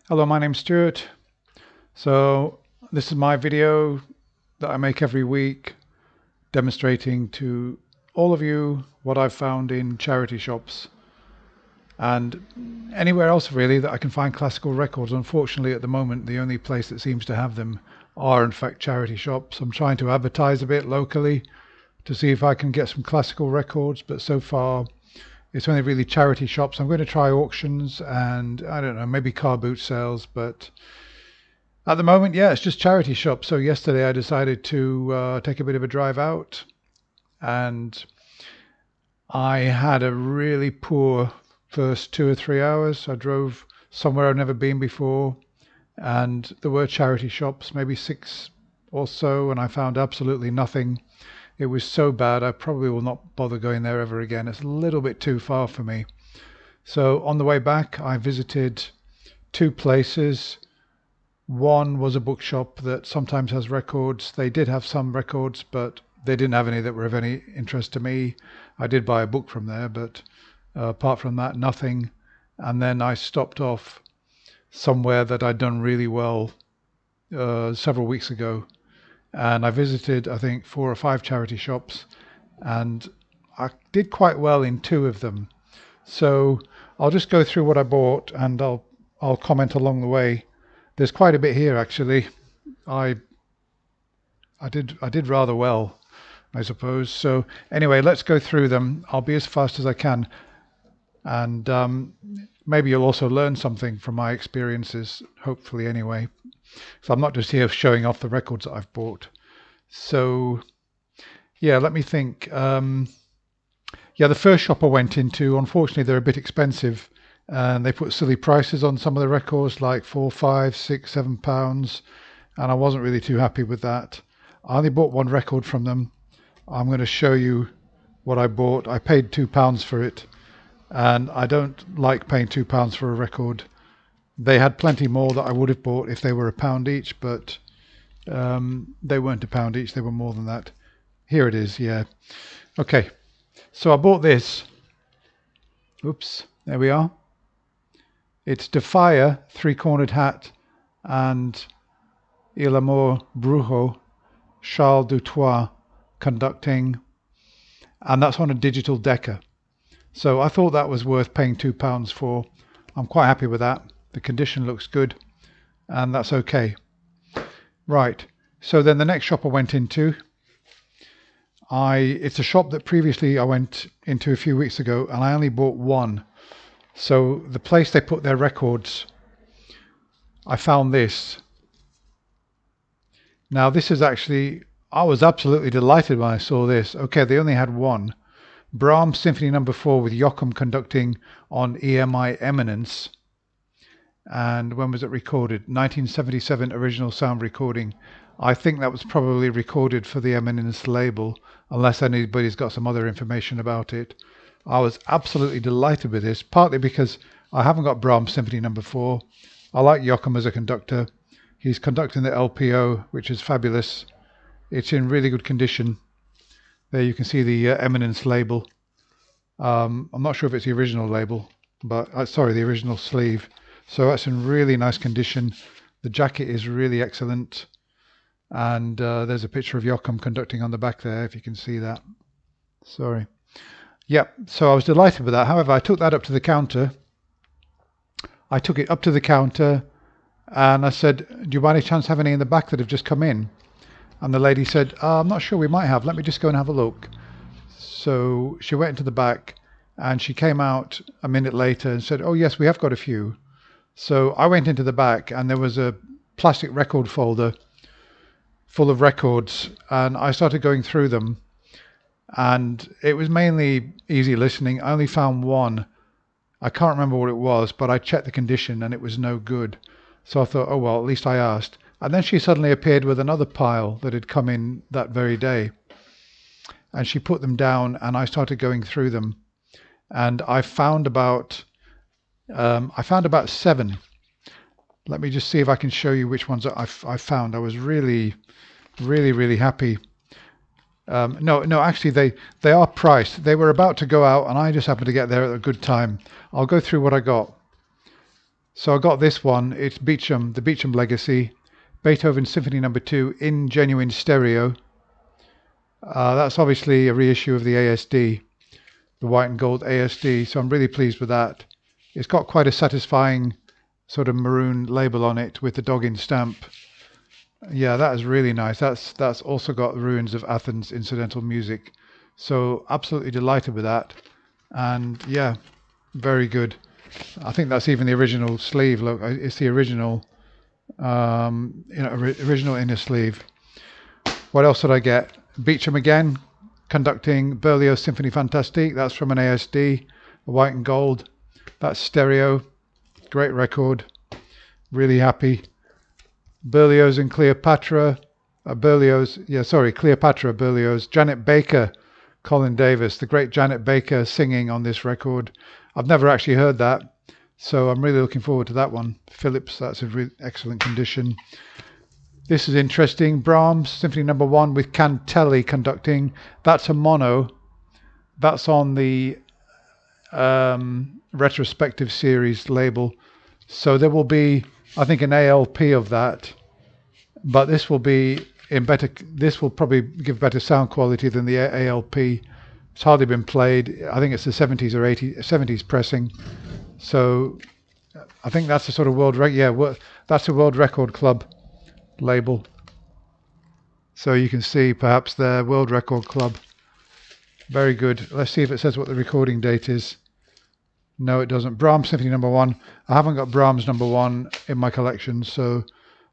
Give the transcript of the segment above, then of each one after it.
Hello, my name's Stuart. So this is my video that I make every week demonstrating to all of you what I've found in charity shops and anywhere else really that I can find classical records. Unfortunately, at the moment, the only place that seems to have them are in fact charity shops. I'm trying to advertise a bit locally to see if I can get some classical records, but so far it's only really charity shops. I'm going to try auctions and I don't know, maybe car boot sales, but at the moment, yeah, it's just charity shops. So yesterday I decided to take a bit of a drive out, and I had a really poor first 2 or 3 hours. I drove somewhere I've never been before, and there were charity shops, maybe six or so, and I found absolutely nothing. It was so bad, I probably will not bother going there ever again. It's a little bit too far for me. So on the way back, I visited two places. One was a bookshop that sometimes has records. They did have some records, but they didn't have any that were of any interest to me. I did buy a book from there, but apart from that, nothing. And then I stopped off somewhere that I'd done really well several weeks ago. And I visited, I think, 4 or 5 charity shops, and I did quite well in 2 of them. So I'll just go through what I bought and I'll comment along the way. There's quite a bit here actually. I I did rather well, I suppose. So anyway, let's go through them. I'll be as fast as I can, and maybe you'll also learn something from my experiences. Hopefully, anyway. So I'm not just here showing off the records that I've bought. So yeah, let me think. Yeah, the first shop I went into, unfortunately, they're a bit expensive, and they put silly prices on some of the records, like 4, 5, 6, £7, and I wasn't really too happy with that. I only bought one record from them. I'm going to show you what I bought. I paid £2 for it, and I don't like paying £2 for a record. They had plenty more that I would have bought if they were £1 each, but they weren't £1 each. They were more than that. Here it is. Yeah. Okay. So I bought this. Oops. There we are. It's Defia, Three-Cornered Hat, and Il Amor Brujo, Charles Dutoit conducting, and that's on a digital Decca. So I thought that was worth paying £2 for. I'm quite happy with that. The condition looks good, and that's okay. Right. So then the next shop I went into, it's a shop that previously I went into a few weeks ago, and I only bought one. So the place they put their records, I found this. Now this is actually, I was absolutely delighted when I saw this. Okay, they only had one. Brahms Symphony No. 4 with Joachim conducting on EMI Eminence. And when was it recorded? 1977 original sound recording. I think that was probably recorded for the Eminence label, unless anybody's got some other information about it. I was absolutely delighted with this, partly because I haven't got Brahms Symphony No. 4. I like Joachim as a conductor. He's conducting the LPO, which is fabulous. It's in really good condition. There you can see the Eminence label. I'm not sure if it's the original label, but sorry, the original sleeve. So that's in really nice condition. The jacket is really excellent. And there's a picture of Joachim conducting on the back there, if you can see that. Sorry. Yep, so I was delighted with that. However, I took that up to the counter. I took it up to the counter and I said, do you by any chance have any in the back that have just come in? And the lady said, I'm not sure, we might have. Let me just go and have a look. So she went into the back and she came out a minute later and said, oh yes, we have got a few. So I went into the back and there was a plastic record folder full of records, and I started going through them, and it was mainly easy listening. I only found one. I can't remember what it was, but I checked the condition and it was no good. So I thought, oh well, at least I asked. And then she suddenly appeared with another pile that had come in that very day, and she put them down and I started going through them, and I found about 7. Let me just see if I can show you which ones I found. I was really happy. No, actually they are priced. They were about to go out and I just happened to get there at a good time. I'll go through what I got. So I got this one. It's Beecham, the Beecham Legacy, Beethoven Symphony No. 2 in genuine stereo. That's obviously a reissue of the ASD, the white and gold ASD, so I'm really pleased with that. It's got quite a satisfying sort of maroon label on it with the Doggin stamp. Yeah, that is really nice. That's also got Ruins of Athens incidental music. So absolutely delighted with that. And yeah, very good. I think that's even the original sleeve. Look, it's the original, original inner sleeve. What else did I get? Beecham again, conducting Berlioz Symphony Fantastique. That's from an ASD, white and gold. That's stereo. Great record. Really happy. Berlioz and Cleopatra. Cleopatra, Berlioz. Janet Baker, Colin Davis, the great Janet Baker singing on this record. I've never actually heard that, so I'm really looking forward to that one. Philips, that's in really excellent condition. This is interesting. Brahms Symphony No. 1 with Cantelli conducting. That's a mono. That's on the retrospective series label. So there will be, I think, an ALP of that, but this will be in better. This will probably give better sound quality than the ALP. It's hardly been played. I think it's the 70s or 70s pressing. So I think that's the sort of that's a World Record Club label. So you can see perhaps their World Record Club. Very good. Let's see if it says what the recording date is. No, it doesn't. Brahms Symphony No. 1. I haven't got Brahms No. 1 in my collection, so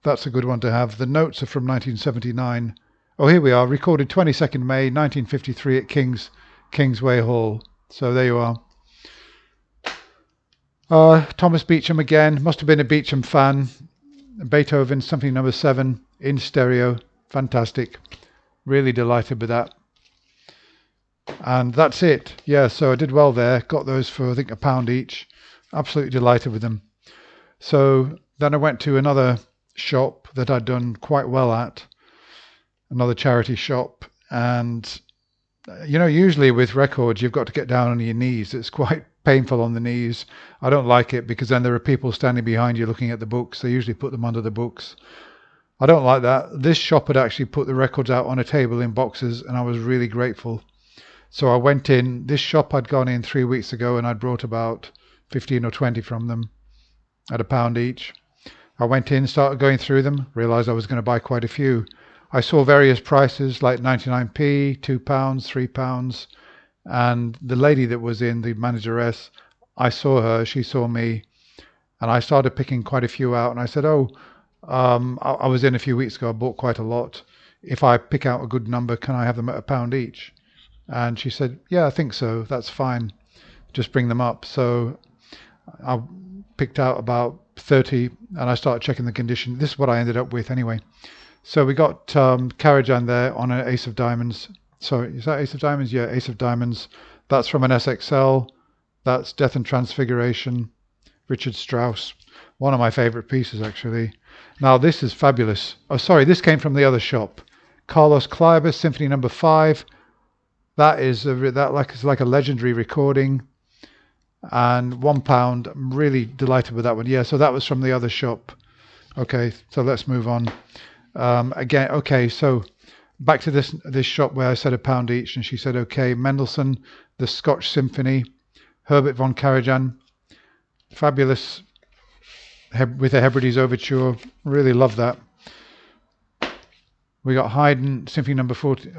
that's a good one to have. The notes are from 1979. Oh, here we are. Recorded 22nd May 1953 at Kingsway Hall. So there you are. Thomas Beecham again. Must have been a Beecham fan. Beethoven Symphony No. 7 in stereo. Fantastic. Really delighted with that. And that's it. Yeah, so I did well there. Got those for, I think, £1 each. Absolutely delighted with them. So then I went to another shop that I'd done quite well at. Another charity shop. And, usually with records, you've got to get down on your knees. It's quite painful on the knees. I don't like it because then there are people standing behind you looking at the books. They usually put them under the books. I don't like that. This shop had actually put the records out on a table in boxes, and I was really grateful. So I went in. This shop I'd gone in 3 weeks ago, and I'd brought about 15 or 20 from them at £1 each. I went in, started going through them, realised I was going to buy quite a few. I saw various prices like 99p, £2, £3, and the lady that was in, the manageress, I saw her, she saw me, and I started picking quite a few out, and I said, I was in a few weeks ago, I bought quite a lot. If I pick out a good number, can I have them at £1 each? And she said, yeah, I think so, that's fine, just bring them up. So I picked out about 30 and I started checking the condition. This is what I ended up with anyway. So we got Karajan there on an Ace of Diamonds. Sorry, is that Ace of Diamonds? Yeah, Ace of Diamonds. That's from an SXL. That's Death and Transfiguration, Richard Strauss. One of my favorite pieces, actually. Now, this is fabulous. Oh, sorry, this came from the other shop. Carlos Kleiber, Symphony No. 5. That is it's like a legendary recording, and £1. I'm really delighted with that one. Yeah, so that was from the other shop. Okay, so let's move on. Again, okay, so back to this shop where I said £1 each, and she said, okay, Mendelssohn, the Scotch Symphony, Herbert von Karajan, fabulous, with the Hebrides Overture. Really love that. We got Haydn, Symphony number 40,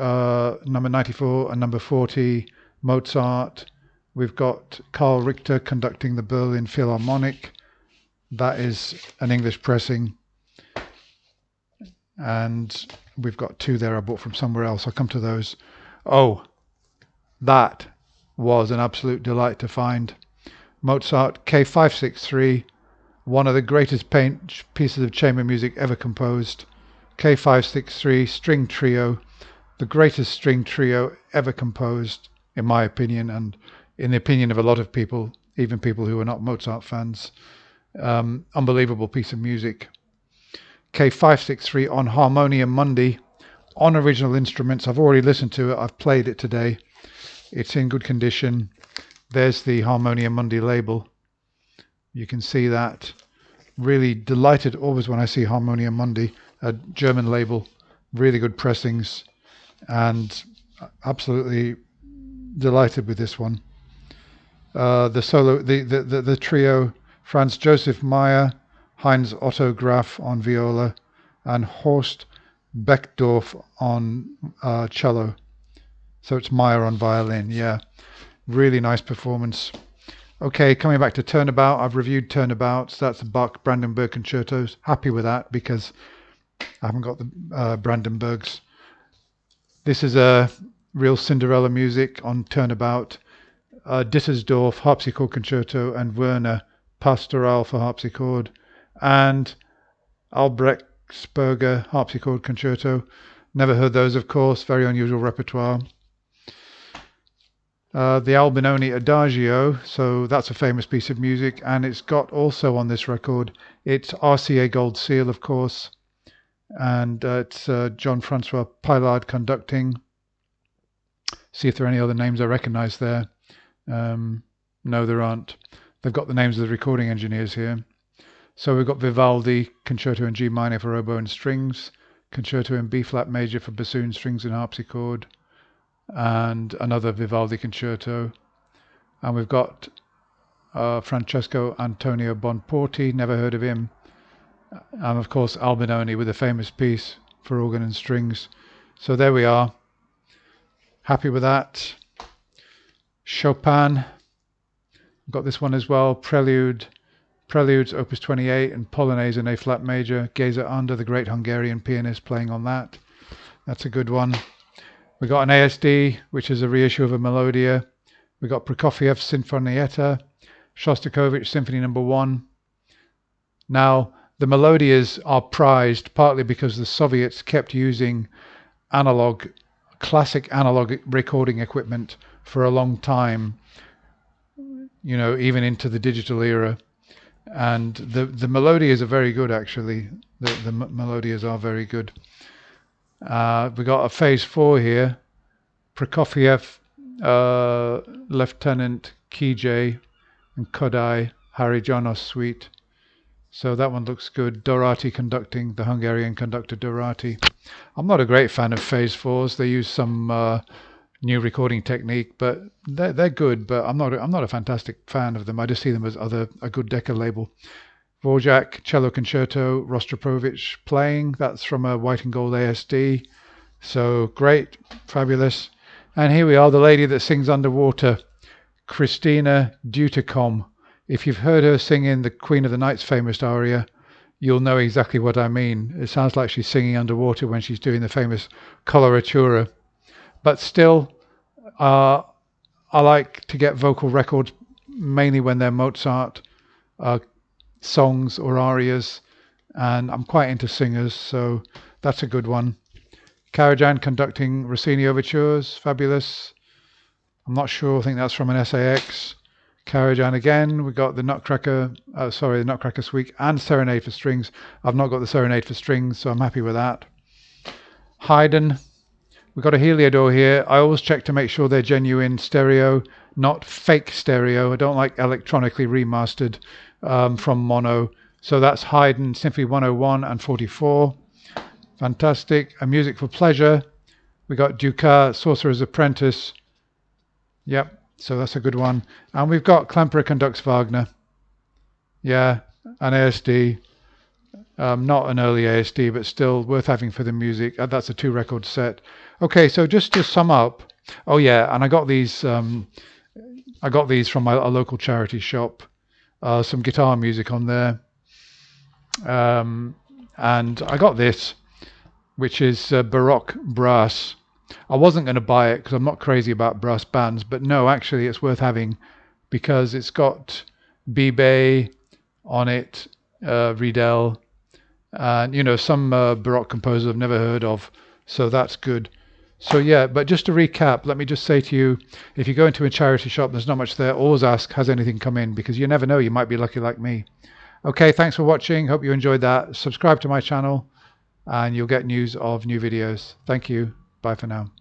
number 94 and number 40, Mozart. We've got Carl Richter conducting the Berlin Philharmonic. That is an English pressing. And we've got two there I bought from somewhere else. I'll come to those. Oh, that was an absolute delight to find. Mozart K563, one of the greatest pieces of chamber music ever composed. K563 string trio, the greatest string trio ever composed, in my opinion, and in the opinion of a lot of people, even people who are not Mozart fans. Unbelievable piece of music. K563 on Harmonia Mundi, on original instruments. I've already listened to it. I've played it today. It's in good condition. There's the Harmonia Mundi label. You can see that. Really delighted always when I see Harmonia Mundi, a German label. Really good pressings, and absolutely delighted with this one. The solo, the trio, Franz Josef Meyer, Heinz Otto Graf on viola, and Horst Beckdorf on cello. So it's Meyer on violin. Yeah, really nice performance. Okay, coming back to Turnabout, I've reviewed Turnabouts. That's the Bach Brandenburg concertos. Happy with that because I haven't got the Brandenburgs. This is a real Cinderella music on Turnabout. Dittersdorf harpsichord concerto and Werner Pastoral for harpsichord, and Albrechtsberger harpsichord concerto. Never heard those, of course. Very unusual repertoire. The Albinoni Adagio, so that's a famous piece of music, and it's got also on this record, it's RCA Gold Seal, of course, and it's Jean-Francois Paillard conducting. See if there are any other names I recognize there. No, there aren't. They've got the names of the recording engineers here. So we've got Vivaldi, Concerto in G minor for oboe and strings, Concerto in B flat major for bassoon, strings and harpsichord, and another Vivaldi concerto. And we've got Francesco Antonio Bonporti, never heard of him. And of course Albinoni with a famous piece for organ and strings. So there we are. Happy with that. Chopin, got this one as well, Preludes opus 28 and Polonaise in A flat major, Geza Under, the great Hungarian pianist, playing on that. That's a good one. We got an ASD, which is a reissue of a Melodia. We got Prokofiev's Sinfonietta, Shostakovich Symphony No. 1. Now the Melodias are prized partly because the Soviets kept using classic analog recording equipment for a long time, you know, even into the digital era. And the Melodias are very good, actually. The Melodias are very good. We got a phase 4 here. Prokofiev, Lieutenant Kijay, and Kodai Harijonos suite. So that one looks good. Dorati conducting, the Hungarian conductor Dorati. I'm not a great fan of phase 4s. They use some new recording technique, but they're good. But I'm not a fantastic fan of them. I just see them as a good Decca label. Dvorak cello concerto, Rostropovich playing. That's from a white and gold ASD. So great, fabulous. And here we are, the lady that sings underwater, Christina Deuticom. If you've heard her sing in the Queen of the Night's famous aria, you'll know exactly what I mean. It sounds like she's singing underwater when she's doing the famous coloratura. But still, I like to get vocal records mainly when they're Mozart songs or arias, and I'm quite into singers, so that's a good one. Karajan conducting Rossini overtures, fabulous. I'm not sure, I think that's from an SAX. Karajan again. We got the Nutcracker, the Nutcracker Suite and Serenade for strings. I've not got the Serenade for strings, so I'm happy with that. Haydn. We've got a Heliodor here. I always check to make sure they're genuine stereo, not fake stereo. I don't like electronically remastered from mono. So that's Haydn Symphony 101 and 44. Fantastic. A Music for Pleasure. We got Dukas, Sorcerer's Apprentice. Yep, so that's a good one. And we've got Klemperer conducts Wagner. Yeah, an ASD. Not an early ASD, but still worth having for the music. That's a 2-record set. Okay, so just to sum up. Oh yeah, and I got these from a local charity shop. Some guitar music on there. And I got this, which is Baroque brass. I wasn't going to buy it because I'm not crazy about brass bands, but no, actually it's worth having because it's got Bibe on it, Riedel, and you know, some Baroque composers I've never heard of, so that's good. So yeah, but just to recap, let me just say to you, if you go into a charity shop, there's not much there, always ask, has anything come in? Because you never know, you might be lucky like me. Okay, thanks for watching, hope you enjoyed that. Subscribe to my channel and you'll get news of new videos. Thank you, bye for now.